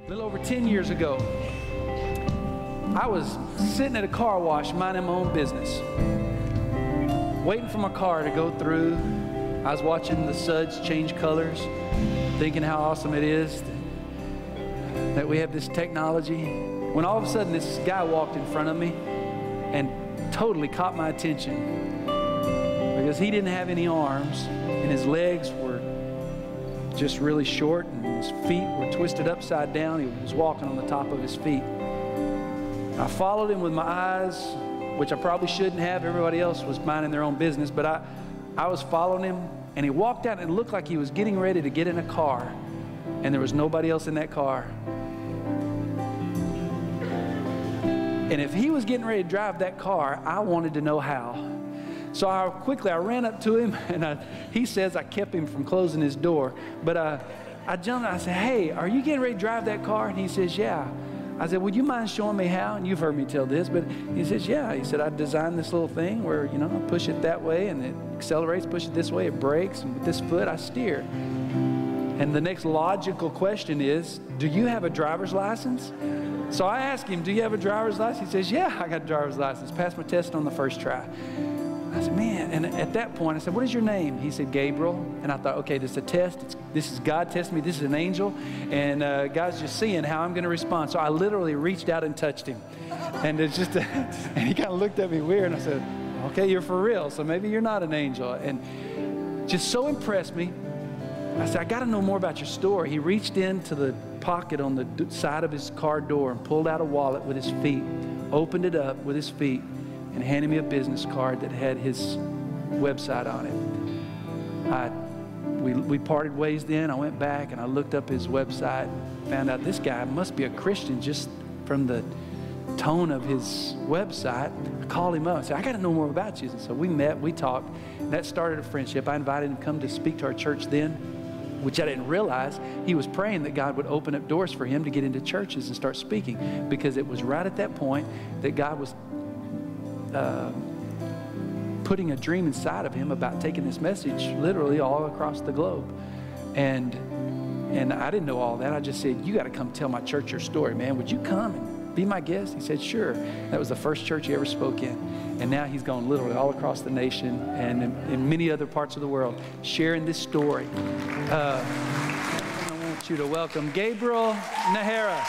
A little over 10 years ago, I was sitting at a car wash minding my own business, waiting for my car to go through. I was watching the suds change colors, thinking how awesome it is that we have this technology, when all of a sudden this guy walked in front of me and totally caught my attention because he didn't have any arms and his legs were just really short and his feet were twisted upside down. He was walking on the top of his feet. I followed him with my eyes, which I probably shouldn't have. Everybody else was minding their own business, but I was following him, and he walked out and it looked like he was getting ready to get in a car, and there was nobody else in that car. And if he was getting ready to drive that car, I wanted to know how. So I ran up to him, and he says I kept him from closing his door. But I jumped and I said, "Hey, are you getting ready to drive that car?" And he says, "Yeah." I said, "Would you mind showing me how?" And you've heard me tell this, but he says, "Yeah." He said, "I designed this little thing where, I push it that way and it accelerates, push it this way, it brakes, and with this foot I steer." And the next logical question is, do you have a driver's license? So I asked him, "Do you have a driver's license?" He says, "Yeah, I got a driver's license. Passed my test on the first try." I said, "Man," and at that point I said, "What is your name?" He said, "Gabriel." And I thought, okay, this is a test. This is God testing me. This is an angel. And God's just seeing how I'm going to respond. So I literally reached out and touched him. And it's just, and he kind of looked at me weird. And I said, "Okay, you're for real. So maybe you're not an angel." And just so impressed me. I said, "I got to know more about your story." He reached into the pocket on the side of his car door and pulled out a wallet with his feet, opened it up with his feet, and handed me a business card that had his website on it. We parted ways then. I went back and I looked up his website, found out this guy must be a Christian just from the tone of his website. I called him up and said, "I got to know more about you." And so we met, we talked, and that started a friendship. I invited him to come to speak to our church then, which I didn't realize. He was praying that God would open up doors for him to get into churches and start speaking, because it was right at that point that God was putting a dream inside of him about taking this message literally all across the globe. And I didn't know all that. I just said, "You got to come tell my church your story, man. Would you come and be my guest?" He said, "Sure." That was the first church he ever spoke in. And now he's gone literally all across the nation and in many other parts of the world sharing this story. I want you to welcome Gabriel Nahara.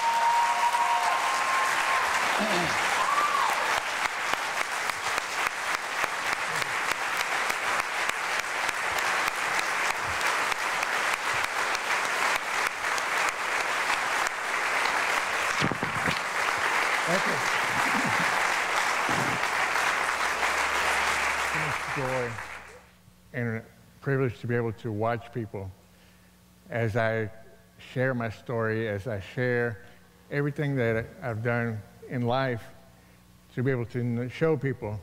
Joy and a privilege to be able to watch people as I share my story, as I share everything that I've done in life, to be able to show people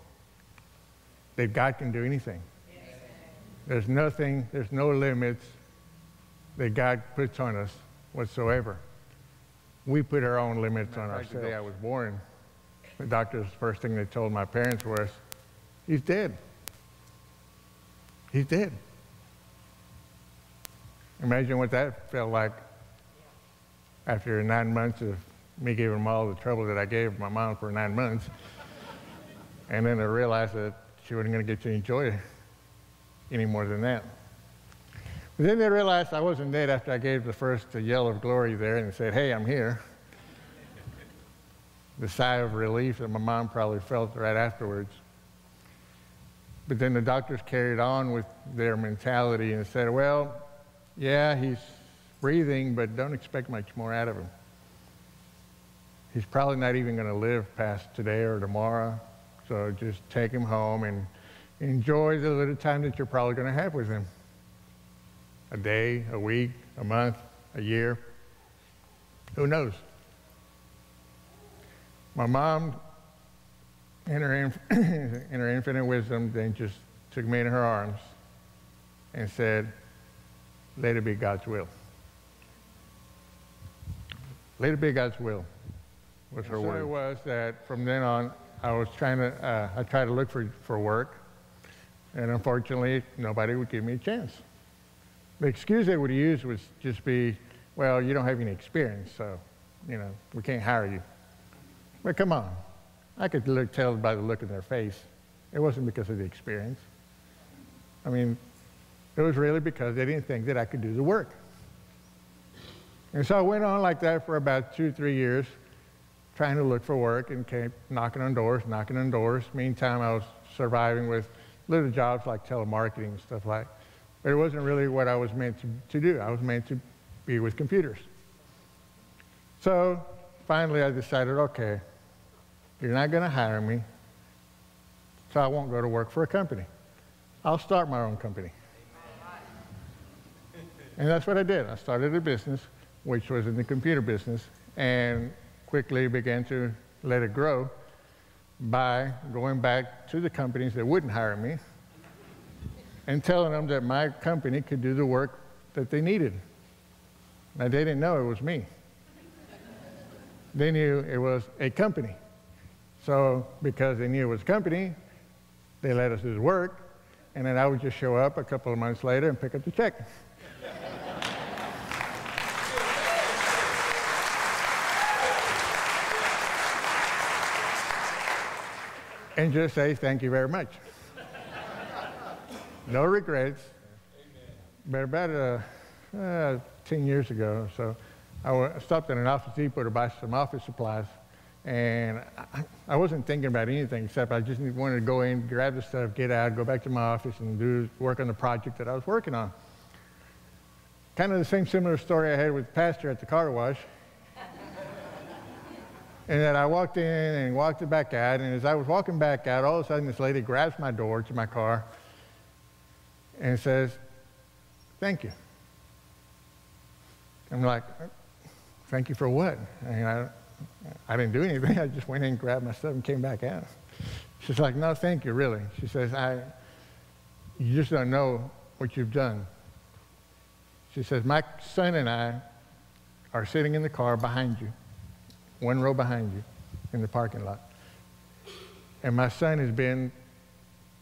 that God can do anything. There's nothing, there's no limits that God puts on us whatsoever. We put our own limits on ourselves. The day I was born, the doctors, first thing they told my parents was, "He's dead. He's dead." Imagine what that felt like after 9 months of me giving them all the trouble that I gave my mom for 9 months. And then I realized that she wasn't going to get to enjoy it any more than that. But then they realized I wasn't dead after I gave the first yell of glory there and said, "Hey, I'm here." The sigh of relief that my mom probably felt right afterwards. But then the doctors carried on with their mentality and said, "Well, yeah, he's breathing, but don't expect much more out of him. He's probably not even going to live past today or tomorrow, so just take him home and enjoy the little time that you're probably going to have with him. A day, a week, a month, a year, who knows?" My mom, in her infinite wisdom, then just took me in her arms and said, "Let it be God's will." Let it be God's will was her word. So it was that from then on, I tried to look for work, and unfortunately, nobody would give me a chance. The excuse they would use was just be, "Well, you don't have any experience, so we can't hire you. But come on. I could tell by the look in their face. It wasn't because of the experience. I mean, it was really because they didn't think that I could do the work. And so I went on like that for about 2 or 3 years, trying to look for work and kept knocking on doors. Meantime, I was surviving with little jobs like telemarketing and stuff like that. But it wasn't really what I was meant to do. I was meant to be with computers. So finally I decided, okay, you're not going to hire me, so I won't go to work for a company. I'll start my own company. And that's what I did. I started a business, which was in the computer business, and quickly began to let it grow by going back to the companies that wouldn't hire me and telling them that my company could do the work that they needed. Now, they didn't know it was me. They knew it was a company. So because they knew it was a company, they let us do the work, and then I would just show up a couple of months later and pick up the check. And just say, thank you very much. No regrets. But about 10 years ago or so, I stopped at an Office Depot to buy some office supplies. And I wasn't thinking about anything except I just wanted to go in, grab the stuff, get out, go back to my office and work on the project that I was working on. Kind of the same similar story I had with Pastor at the car wash. And then I walked in and walked back out, and as I was walking back out, all of a sudden this lady grabs my door to my car and says, thank you. I'm like, thank you for what? And I didn't do anything. I just went in and grabbed my stuff and came back out. She's like, no, thank you, really. She says, you just don't know what you've done. She says, my son and I are sitting in the car behind you, 1 row behind you in the parking lot. And my son has been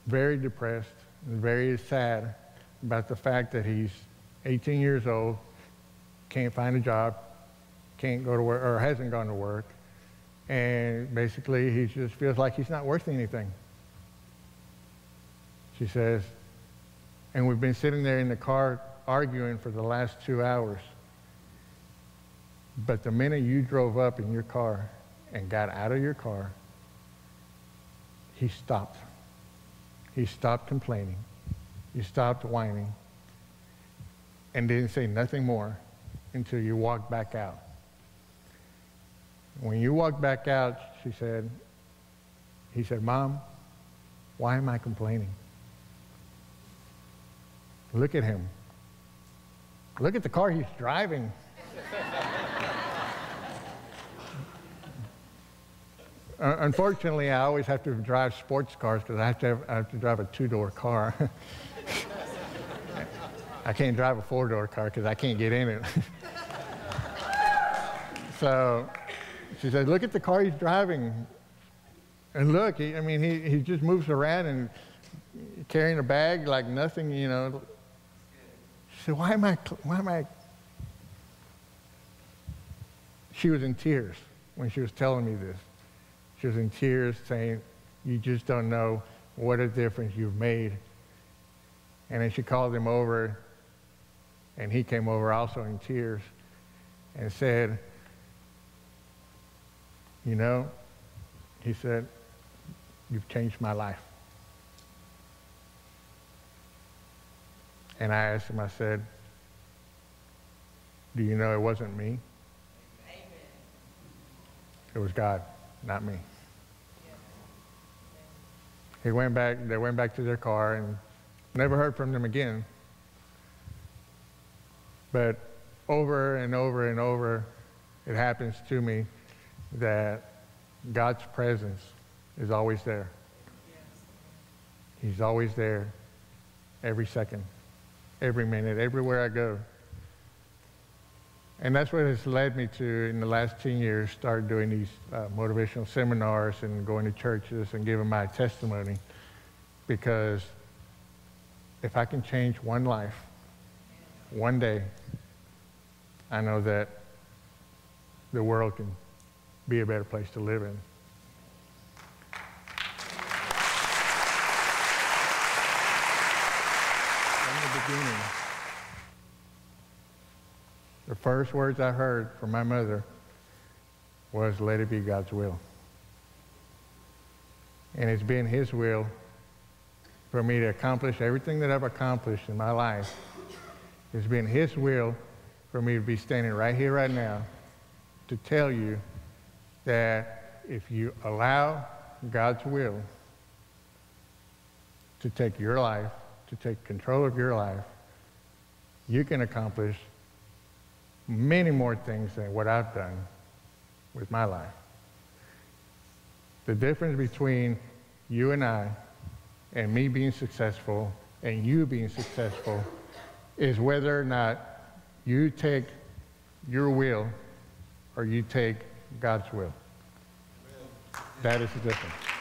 very depressed and very sad about the fact that he's 18 years old, can't find a job, can't go to work, or hasn't gone to work, and basically he just feels like he's not worth anything. She says, and we've been sitting there in the car arguing for the last 2 hours. But the minute you drove up in your car and got out of your car, he stopped. He stopped complaining. He stopped whining and didn't say nothing more until you walked back out. When you walked back out, he said, Mom, why am I complaining? Look at him. Look at the car he's driving. Unfortunately, I always have to drive sports cars because I have to drive a 2-door car. I can't drive a 4-door car because I can't get in it. So she said, look at the car he's driving. And look, he just moves around and carrying a bag like nothing, She said, why am I? She was in tears when she was telling me this. She was in tears saying, you just don't know what a difference you've made. And then she called him over, and he came over also in tears and said, he said, you've changed my life. And I asked him, I said, do you know it wasn't me? Amen. It was God, not me. They went back to their car and never heard from them again. But over and over and over, it happens to me that God's presence is always there. He's always there every second, every minute, everywhere I go. And that's what has led me to, in the last 10 years, start doing these motivational seminars and going to churches and giving my testimony. Because if I can change one life, one day, I know that the world can be a better place to live in. From the beginning, the first words I heard from my mother was, "Let it be God's will." And it's been His will for me to accomplish everything that I've accomplished in my life. It's been His will for me to be standing right here, right now, to tell you that if you allow God's will to take your life, to take control of your life, you can accomplish many more things than what I've done with my life. The difference between you and I, and me being successful, and you being successful, is whether or not you take your will or you take God's will. That is the difference.